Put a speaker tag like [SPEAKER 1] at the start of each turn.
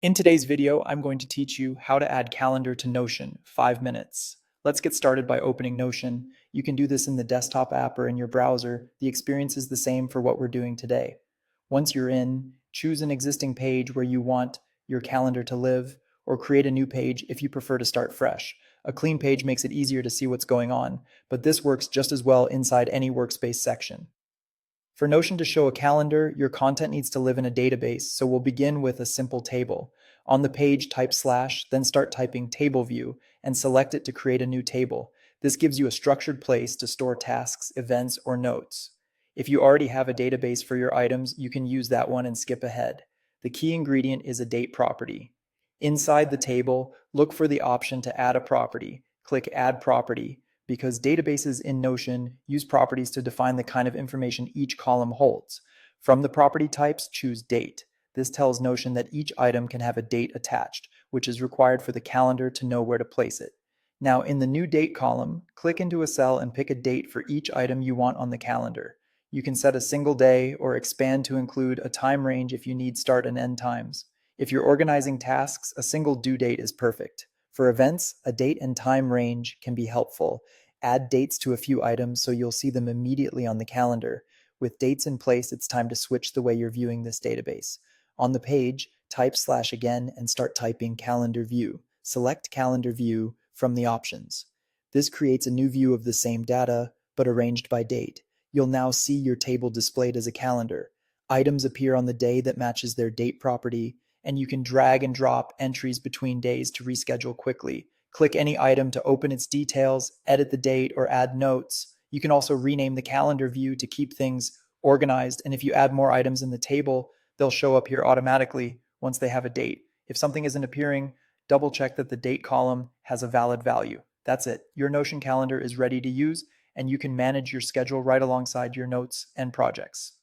[SPEAKER 1] In today's video, I'm going to teach you how to add calendar to Notion, 5 minutes. Let's get started by opening Notion. You can do this in the desktop app or in your browser. The experience is the same for what we're doing today. Once you're in, choose an existing page where you want your calendar to live, or create a new page if you prefer to start fresh. A clean page makes it easier to see what's going on, but this works just as well inside any workspace section. For Notion to show a calendar, your content needs to live in a database, so we'll begin with a simple table. On the page, type slash, then start typing table view, and select it to create a new table. This gives you a structured place to store tasks, events, or notes. If you already have a database for your items, you can use that one and skip ahead. The key ingredient is a date property. Inside the table, look for the option to add a property. Click Add Property, because databases in Notion use properties to define the kind of information each column holds. From the property types, choose Date. This tells Notion that each item can have a date attached, which is required for the calendar to know where to place it. Now, in the New Date column, click into a cell and pick a date for each item you want on the calendar. You can set a single day or expand to include a time range if you need start and end times. If you're organizing tasks, a single due date is perfect. For events, a date and time range can be helpful. Add dates to a few items so you'll see them immediately on the calendar. With dates in place, it's time to switch the way you're viewing this database. On the page, type slash again and start typing calendar view. Select calendar view from the options. This creates a new view of the same data, but arranged by date. You'll now see your table displayed as a calendar. Items appear on the day that matches their date property, and you can drag and drop entries between days to reschedule quickly. Click any item to open its details, edit the date, or add notes. You can also rename the calendar view to keep things organized, and if you add more items in the table, they'll show up here automatically once they have a date. If something isn't appearing, double check that the date column has a valid value. That's it. Your Notion calendar is ready to use, and you can manage your schedule right alongside your notes and projects.